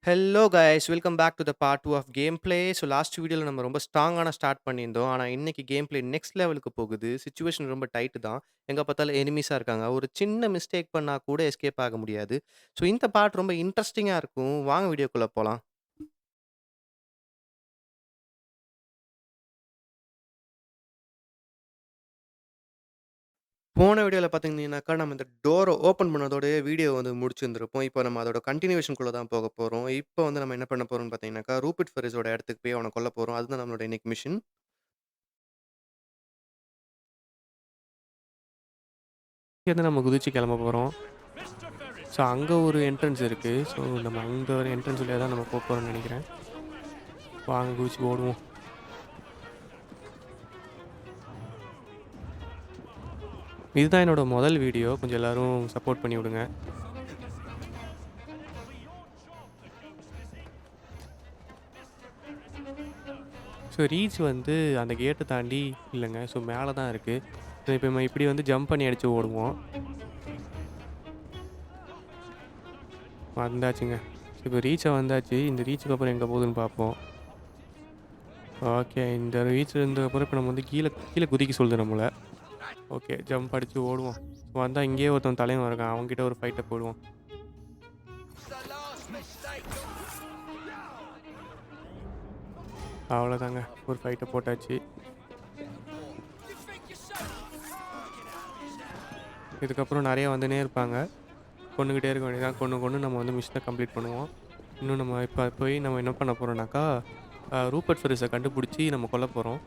Hello guys welcome back to the part 2 of game play. So last வீடியோவில் நம்ம ரொம்ப ஸ்ட்ராங்கான ஸ்டார்ட் பண்ணியிருந்தோம். ஆனால் இன்னைக்கு கேம் பிளே நெக்ஸ்ட் லெவலுக்கு போகுது. சிச்சுவேஷன் ரொம்ப டைட்டு தான். எங்கே பார்த்தாலும் எனிமீஸாக இருக்காங்க. ஒரு சின்ன மிஸ்டேக் பண்ணால் கூட எஸ்கேப் ஆக முடியாது. ஸோ இந்த பார்ட் ரொம்ப இன்ட்ரெஸ்டிங்காக இருக்கும். வாங்க வீடியோக்குள்ளே போகலாம். போன வீடியோவில் பார்த்தீங்கன்னாக்கா நம்ம இந்த டோரை ஓப்பன் பண்ணதோடய வீடியோ வந்து முடிச்சிருந்திருப்போம். இப்போ நம்ம அதோட கண்டினியூவேஷனுக்குள்ளே தான் போக போகிறோம். இப்போ வந்து நம்ம என்ன பண்ண போகிறோம்னு பார்த்தீங்கன்னாக்கா ரூபிட் ஃபெரிஸோட இடத்துக்கு போய் அவனை கொல்ல போகிறோம். அதுதான் நம்மளோட இன்னைக்கு மிஷன். இங்கேருந்து நம்ம குதிச்சு கிளம்ப போகிறோம். ஸோ அங்கே ஒரு என்ட்ரன்ஸ் இருக்குது. ஸோ நம்ம அந்த ஒரு என்ட்ரன்ஸ் வழியாக தான் நம்ம போக போகிறோம்னு நினைக்கிறேன். வாங்க குதிச்சு ஓடுவோம். இதுதான் என்னோட முதல் வீடியோ. கொஞ்சம் எல்லோரும் சப்போர்ட் பண்ணி விடுங்க. ஸோ ரீச் வந்து அந்த கேட்டை தாண்டி இல்லைங்க. ஸோ மேலே தான் இருக்குது. ஸோ இப்போ நம்ம இப்படி வந்து ஜம்ப் பண்ணி அடித்து ஓடுவோம். வந்தாச்சுங்க. ஸோ இப்போ ரீச்சை வந்தாச்சு. இந்த ரீச்சுக்கு அப்புறம் எங்கே போகுதுன்னு பார்ப்போம். ஓகே, இந்த ரீச் இருந்ததுக்கப்புறம் இப்போ நம்ம வந்து கீழே கீழே குதிக்க சொல்லுது நம்மளை. ஓகே, ஜம்ப் அடித்து ஓடுவோம். வந்தால் இங்கேயே ஒருத்தன் தலைவன் இருக்கான். அவங்ககிட்ட ஒரு ஃபைட்டை போடுவோம். அவ்வளோதாங்க, ஒரு ஃபைட்டை போட்டாச்சு. இதுக்கப்புறம் நிறைய வந்துனே இருப்பாங்க. கொண்டுக்கிட்டே இருக்க வேண்டியதான். கொண்டு நம்ம வந்து மிஷினை கம்ப்ளீட் பண்ணுவோம். இன்னும் நம்ம இப்போ போய் நம்ம என்ன பண்ண போகிறோம்னாக்கா ரூபர்ட் ஃபெரிஸை கண்டுபிடிச்சி நம்ம கொல்ல போகிறோம்.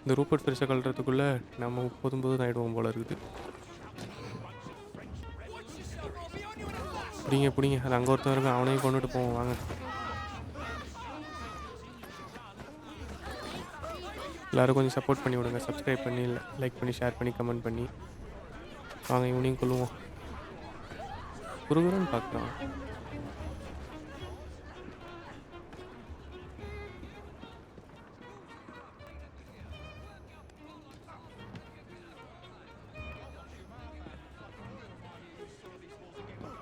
இந்த ரூபர்ட் ஃபெரிஸை கொல்றதுக்குள்ளே நம்ம போதும் ஆகிடுவோம் போல இருக்குது. பிடிங்க அது அங்கே ஒருத்தன் இருக்கும். அவனையும் கொண்டுட்டு போவோம் வாங்க. எல்லோரும் கொஞ்சம் சப்போர்ட் பண்ணி விடுங்க. சப்ஸ்கிரைப் பண்ணி லைக் பண்ணி ஷேர் பண்ணி கமெண்ட் பண்ணி வாங்க. இவனையும் கொள்ளுவோம். குறுகுறுன்னு பார்க்குறான்.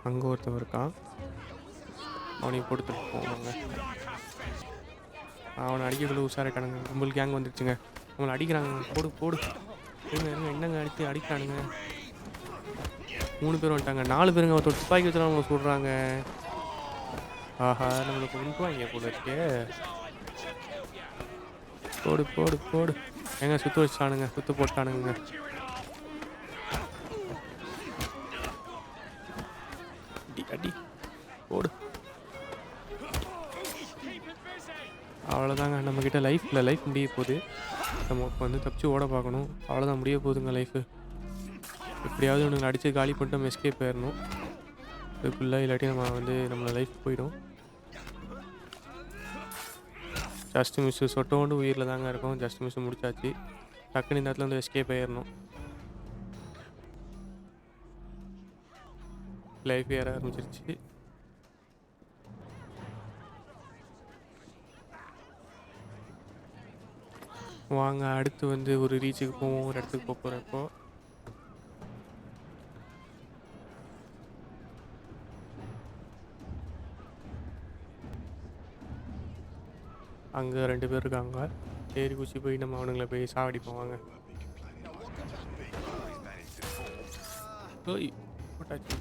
அங்கே ஒருத்தன் இருக்கான். அவனையும் கொடுத்துட்டு போவாங்க. அவனை அடிக்கக்குள்ள உஷாராயிட்டானுங்க. கும்பல் கேங் வந்துடுச்சுங்க. அவனை அடிக்கிறாங்க. போடு என்னங்க அடித்து அடிக்கிறானுங்க. 3 பேர் வந்துட்டாங்க. 4 பேருங்க. ஒருத்தர் துப்பாக்கி வச்சு அவங்க சொல்கிறாங்க. ஆஹா, நம்மளுக்கு கொண்டுவாங்க போல இருக்கே. போடு எங்க சுற்று வச்சானுங்க. சுற்று போட்டானுங்க. அடி போடு. அவ்வளோதாங்க, நம்மக்கிட்ட லைஃப் முடிய போகுது. நம்ம இப்போ வந்து தப்பிச்சு ஓட பார்க்கணும். அவ்வளோதான், முடிய போகுதுங்க லைஃபு. எப்படியாவது ஒன்று அடித்து காலி பண்ணிட்டு நம்ம எஸ்கேப் போயிடணும். இதுக்குள்ளே இல்லாட்டி நம்ம வந்து நம்மளோட லைஃப் போயிடும். ஜஸ்ட் மிஸ்ஸு சொட்டோண்டு உயிரில் தாங்க இருக்கும். ஜஸ்ட் மிஸ்ஸு முடிச்சாச்சு. டக்குன்னு இந்த இடத்துல வந்து எஸ்கேப் ஆயிடணும். லைஃப் ஏற ஆரம்பிச்சிருச்சு. வாங்க அடுத்து வந்து ஒரு ரீச்சுக்கு போவோம். ஒரு இடத்துக்கு போக போகிறேன் இப்போ. அங்கே 2 பேர் இருக்காங்க. ஏறி குச்சி போய் நம்ம அவனுங்களை போய் சாவடிப்போம் வாங்க. போட்டாச்சு.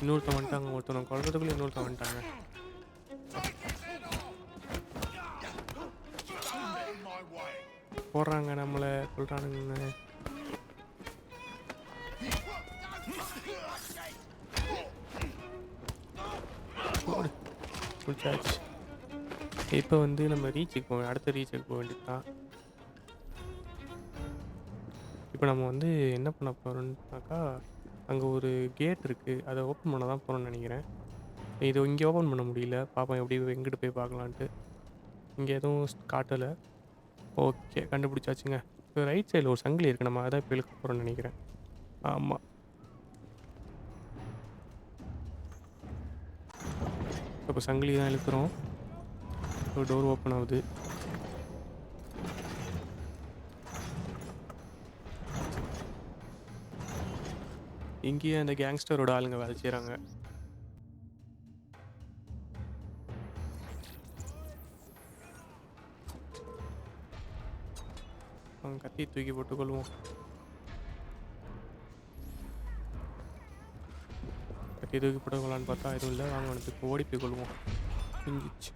இன்னொருத்தன் வந்துட்டாங்க. ஒருத்தனை குழந்தைக்குள்ளே இன்னொருத்தன் வந்துட்டாங்க. போடுறாங்க, நம்மளை சொல்கிறானுங்க. முடிச்சாச்சு. இப்போ வந்து நம்ம அடுத்த ரீச்சுக்கு போக வேண்டியது தான். இப்போ நம்ம வந்து என்ன பண்ண போகிறோம்னாக்கா, அங்கே ஒரு கேட் இருக்குது. அதை ஓப்பன் பண்ண தான் போகிறோம்னு நினைக்கிறேன். இது இங்கே ஓப்பன் பண்ண முடியல. பாப்போம் எப்படி எங்கிட்டு போய் பார்க்கலான்ட்டு. இங்கே எதுவும் காட்டலை. ஓகே, கண்டுபிடிச்சாச்சுங்க. இப்போ ரைட் சைடில் ஒரு சங்கிலி இருக்குது. நம்ம அதான் இப்போ இழுக்க போகிறோம்னு நினைக்கிறேன். ஆமாம், இப்போ சங்கிலி தான் இழுக்கிறோம். ஒரு டோர் ஓப்பன் ஆகுது. இங்கேயே அந்த கேங்ஸ்டரோட ஆளுங்க வேலை செய்கிறாங்க. அவங்க கத்தியை தூக்கி போட்டு கொள்வோம். கத்தியை தூக்கி போட்டு கொள்ளலான்னு பார்த்தா எதுவும் இல்லை. வாங்க வந்து ஓடி போய் கொள்வோம். பிஞ்சிச்சு.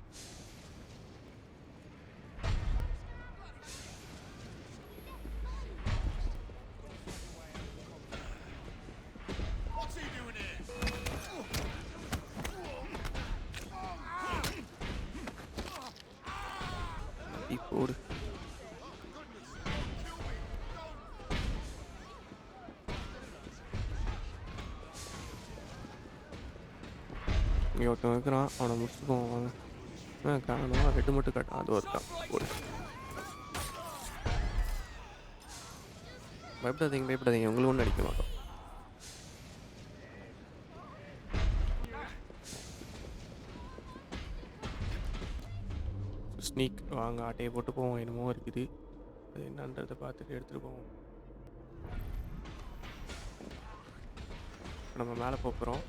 போடு. இங்கே ஒருத்தன் இருக்கிறான், அவனை முடிச்சுட்டு போவாங்க. காரணமாக ரெட்டு மட்டும் காட்டான், அது ஒருத்தான். போடு. பயப்படாதீங்க, உங்களுக்கு ஒன்றும் அடிக்க மாட்டோம். ஸ்னீக் வாங்க, ஆட்டையை போட்டு போவோம். என்னமோ இருக்குது, அது என்னன்றதை பார்த்துட்டு எடுத்துகிட்டு போவோம். நம்ம மேலே போகிறோம்.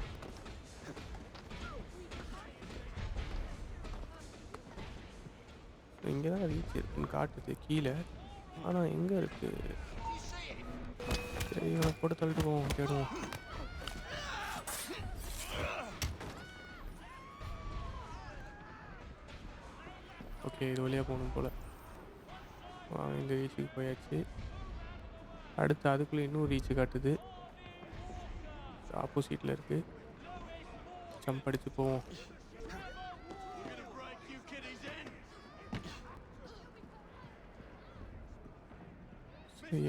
இங்கே தான் ரீச் இருக்குன்னு காட்டுது கீழே, ஆனால் எங்கே இருக்குது? சரி, இவனை போட்டு தள்ளிட்டு போவோம், தேடுவோம். ஓகே, இது வழியாக போகணும் போல். வாங்க, இந்த ரீச்சுக்கு போயாச்சு. அடுத்து அதுக்குள்ளே இன்னும் ரீச்சு காட்டுது, ஆப்போசிட்டில் இருக்குது. ஜம்ப் அடித்து போவோம்.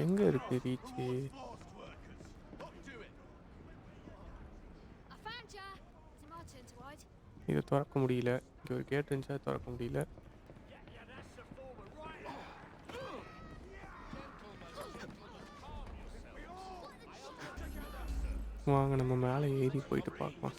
எங்கே இருக்குது ரீச்சு? இதை திறக்க முடியல. இங்கே ஒரு கேட் இருந்துச்சா, திறக்க முடியல. வாங்க, நம்ம மேலே ஏறி போயிட்டு பார்க்கலாம்.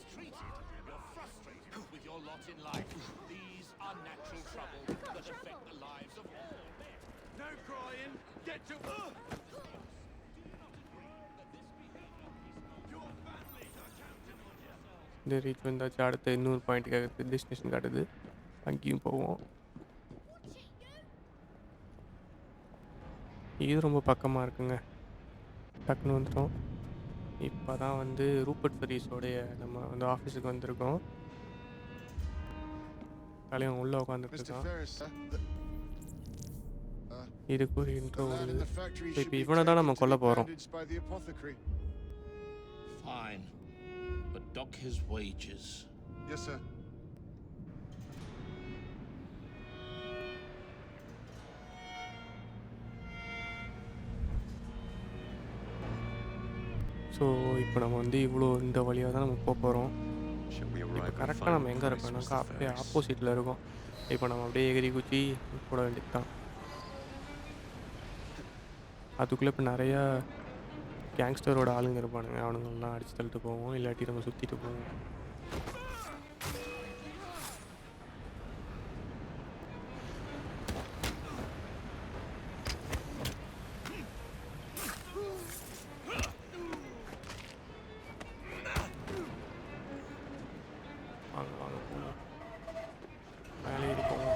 இந்த ரீச் வந்தாச்சு. அடுத்த இன்னொரு பாயிண்ட்டுக்காக டெஸ்டினேஷன் காட்டுது, அங்கேயும் போவோம். இது ரொம்ப பக்கமாக இருக்குங்க, டக்குன்னு வந்துட்டோம். இப்போ தான் வந்து ரூபர்ட் ஃபெரிஸோடைய நம்ம வந்து ஆஃபீஸுக்கு வந்திருக்கோம். தலைவன் உள்ளே உட்காந்துட்டு இருக்கான். இதுக்கு ஒரு இன்ட்ரோ வருது. இப்போ இவனை தான் நம்ம கொல்ல போகிறோம். Fine, but dock his wages. Yes, sir. So இப்போ நம்ம வந்து இவ்வளோ இந்த வழியாக தான் நம்ம போகிறோம். இப்போ கரெக்டாக நம்ம எங்கே இருக்கோம்னாக்கா அப்படியே ஆப்போசிட்டில் இருக்கோம். இப்போ நம்ம அப்படியே எகிரி குச்சி போட வேண்டியது தான். அதுக்குள்ளே இப்போ நிறையா கேங்ஸ்டரோட ஆளுங்க இருப்பானுங்க, அவனுங்கெல்லாம் அடிச்சு தள்ளிட்டு போவோம், இல்லாட்டி நம்ம சுற்றிட்டு போவோம். வாங்க வாங்க போவோம், மேலே ஏறி போவோம்.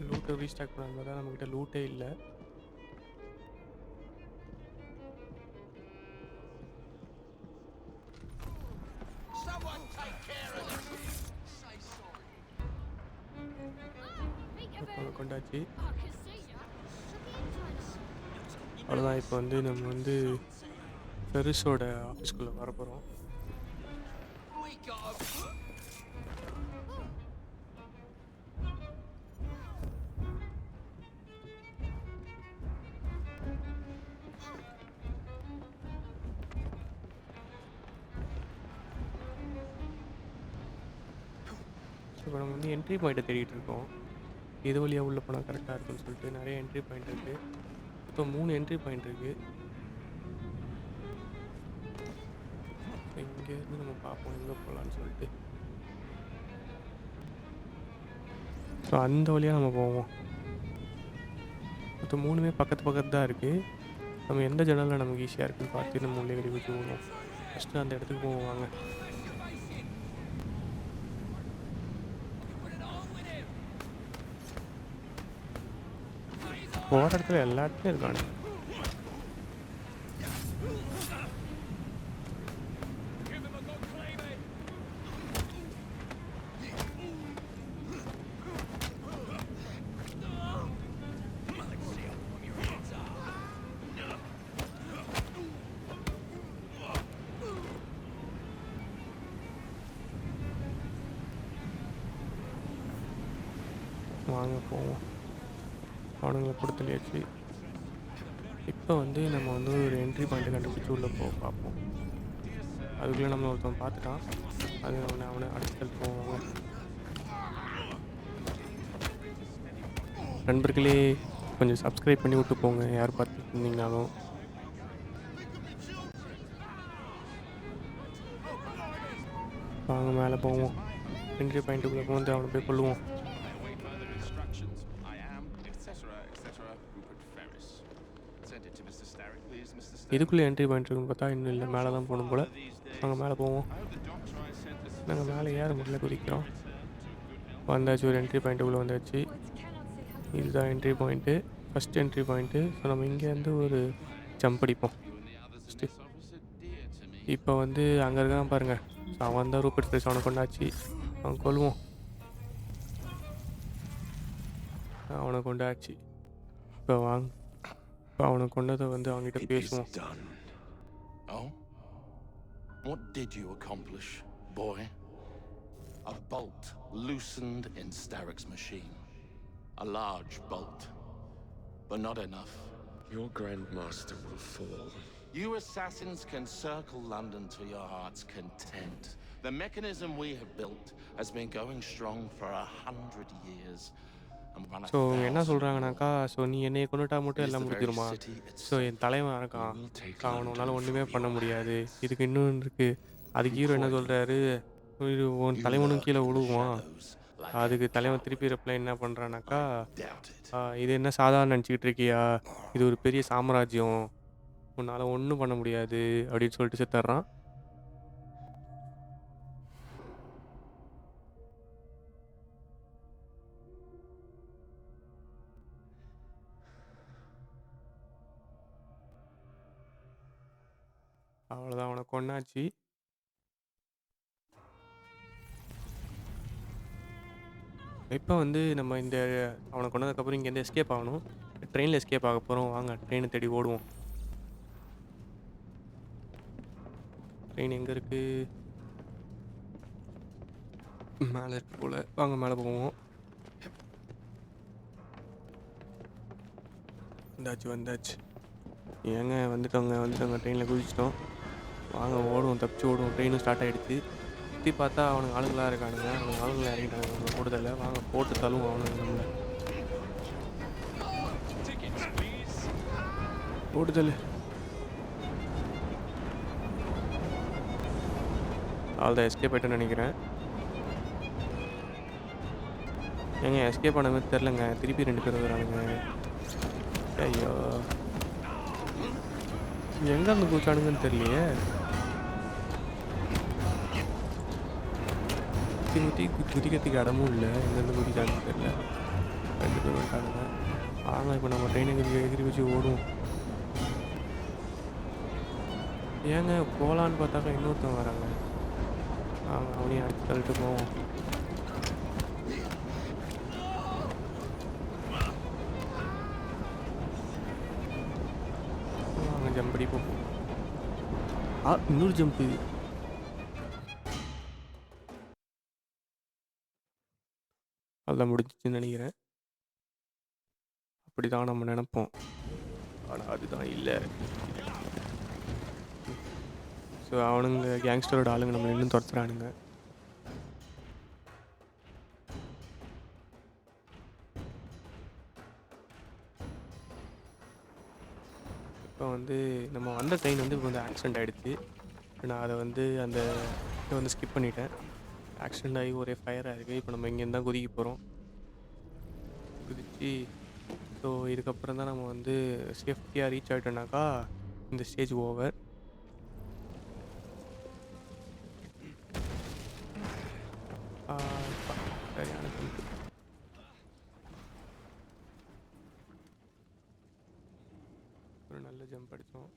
லூட்டை ரீஸ்டாக் பண்ணாமல் தான் நம்மக்கிட்ட லூட்டே இல்லை. கொண்டாச்சு. அவ்வளோதான், இப்போ வந்து நம்ம வந்து ஃபெரிஸோட ஆஃபீஸ்குள்ளே வரப்போகிறோம். இப்போ நம்ம வந்து என்ட்ரி பாயிண்ட்டை தேடிட்டு இருக்கோம். இது வழியாக உள்ளே போனால் கரெக்டாக இருக்குன்னு சொல்லிட்டு நிறைய என்ட்ரி பாயிண்ட் இருக்குது. இப்போ 3 என்ட்ரி பாயிண்ட் இருக்குது. இங்கேருந்து நம்ம பார்ப்போம் எங்கே போகலான்னு சொல்லிட்டு. ஸோ அந்த வழியாக நம்ம போவோம். மொத்தம் 3மே பக்கத்து பக்கத்து தான் இருக்குது. நம்ம எந்த ஜன்னலில் நமக்கு ஈஸியாக இருக்குன்னு பார்த்து நம்ம உள்ளே வெளியே வச்சு போகணும். ஃபஸ்ட்டு அந்த இடத்துக்கு போவோம் வாங்க. போகிற இடத்துல எல்லா இடத்துலையும் இருக்கானு. வாங்க போவோம். அவனுங்களை கொடுத்துலியாச்சு. இப்போ வந்து நம்ம வந்து ஒரு என்ட்ரி பாயிண்ட்டை கண்டுபிடிச்சி உள்ளே போக பார்ப்போம். அதுக்குள்ளே நம்ம ஒருத்தன் பார்த்துட்டான். அது அவனை அடிச்சு போவாங்க. நண்பர்களே கொஞ்சம் சப்ஸ்கிரைப் பண்ணி விட்டு போங்க, யார் பார்த்துட்டு இருந்தீங்கனாலும். வாங்க மேலே போவோம். என்ட்ரி பாயிண்ட்டுக்குள்ளே போந்து அவனை போய் கொள்ளுவோம். இதுக்குள்ளே என்ட்ரி பாயிண்ட் இருக்குன்னு பார்த்தா இன்னும் இல்லை, மேலே தான் போகணும் போல். நாங்கள் மேலே போவோம். நாங்கள் மேலே ஏற முடியல, குதிக்கிறோம். வந்தாச்சு, ஒரு என்ட்ரி பாயிண்ட்டுக்குள்ளே வந்தாச்சு. இதுதான் entry point, first entry point. So நம்ம இங்கேருந்து ஒரு ஜம்ப் அடிப்போம் ஃபஸ்ட்டு. இப்போ வந்து அங்கே இருக்கான் பாருங்கள். ஸோ அவன் தான் ரூபர்ட் ப்ரைஸ், அவனை கொண்டாச்சு. அவன் கொள்வோம். அவனை கொண்டாச்சு. இப்போ வாங்க, இப்போ அவனை கொண்டதை வந்து அவன்கிட்ட பேசுவோம். Oh? What did you accomplish, boy? A bolt loosened in Starrick's machine. A large bolt, but not enough. Your Grandmaster will fall. You assassins can circle London to your heart's content. The mechanism we have built has been going strong for 100 years. So என்ன சொல்கிறாங்கனாக்கா, so நீ என்னையை கொண்டுட்டா மட்டும் எல்லாம் முடிஞ்சிருமா? So என் தலைவன் இருக்கான், அவனை உன்னால் ஒன்றுமே பண்ண முடியாது. இதுக்கு இன்னும் இருக்குது. அதுக்கு ஹீரோ என்ன சொல்கிறாரு, உன் தலைவனும் கீழே விழுவான். அதுக்கு தலைவன் திருப்பி ரிப்ளை என்ன பண்ணுறானாக்கா, இது என்ன சாதாரண நினச்சிக்கிட்டு இருக்கியா, இது ஒரு பெரிய சாம்ராஜ்யம், உன்னால் ஒன்றும் பண்ண முடியாது அப்படின்னு சொல்லிட்டு செத்துறான். அவ்வளோதான், அவனை கொன்னாச்சு. இப்போ வந்து நம்ம இந்த அவனை கொண்டதுக்கப்புறம் இங்கேருந்து எஸ்கேப் ஆகணும். ட்ரெயினில் எஸ்கேப் ஆக போகிறோம். வாங்க ட்ரெயினை தேடி ஓடுவோம். ட்ரெயின் எங்கே இருக்குது? மேலே இருக்கு போல். வாங்க மேலே போவோம். வந்தாச்சு. ஏங்க வந்துட்டோங்க ட்ரெயினில் குதிச்சிட்டோம். வாங்க ஓடுவோம், தப்பிச்சு ஓடுவோம். ட்ரெயினும் ஸ்டார்ட் ஆகிடுச்சு. சுற்றி பார்த்தா அவனுக்கு ஆளுங்களாக இருக்கானுங்க. அவனுக்கு ஆளுங்களை இறங்கிட்டானுங்க. நம்மளை போடுதலை. வாங்க போட்டு தள்ளுவோம் அவனுங்க நம்மளை. போடுதல். அவ்வளோதான், எஸ்கேப் ஆகிட்டேன்னு நினைக்கிறேன். ஏங்க எஸ்கேப் ஆன மாதிரி தெரிலங்க. திருப்பி 2 பேர் வரானுங்க. ஐயோ, எங்கே அங்கே குதிச்சானுங்கன்னு தெரியலையே. குதிக்கிறதுக்கு இடமும் இல்லை. எங்கேருந்து குதிச்சானுன்னு தெரியல. 2 பேர் வந்துட்டானுங்க. ஆனால் இப்போ நம்ம ட்ரெயினை எகிரி வச்சு ஓடுவோம். ஏங்க போகலான்னு பார்த்தாக்கா இன்னொருத்தவங்க வராங்க. அவனையும் அடிச்சு தள்ளிட்டு போவோம். ஜம்ப் அடிப்போம். இன்னொரு ஜம்ப்பு. அதெல்லாம் முடிஞ்சிச்சுன்னு நினைக்கிறேன். அப்படி தான் நம்ம நினைப்போம், ஆனால் அதுதான் இல்லை. ஸோ அவனுங்க கேங்ஸ்டரோட ஆளுங்க நம்மளை இன்னும் துரத்துறானுங்க. இப்போ வந்து நம்ம வந்த ட்ரெயின் வந்து இப்போ வந்து ஆக்சிடெண்ட் ஆகிடுச்சு. நான் அதை வந்து அந்த இதை வந்து ஸ்கிப் பண்ணிட்டேன். ஆக்சிடெண்ட் ஆகி ஒரே ஃபயராக இருக்குது. இப்போ நம்ம இங்கேருந்து தான் குதிக்க போகிறோம். குதிச்சு ஸோ இதுக்கப்புறம் தான் நம்ம வந்து சேஃப்டியாக ரீச் ஆகிட்டோம்னாக்கா இந்த ஸ்டேஜ் ஓவர். சரியான jump. ஒரு நல்ல ஜம்ப் அடித்தோம்.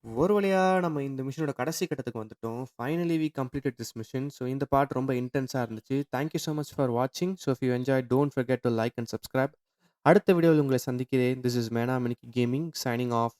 ஒரு வழியா நம்ம இந்த மிஷனோட கடைசி கட்டத்துக்கு வந்துட்டோம். Finally we completed this mission. So இந்த பார்ட் ரொம்ப இன்டென்ஸா இருந்துச்சு. Thank you so much for வாட்சிங். So if you enjoy don't forget to like and subscribe. அடுத்த வீடியோவில் உங்களை சந்திக்கிறேன். This is Mena மினிக்கி gaming signing off.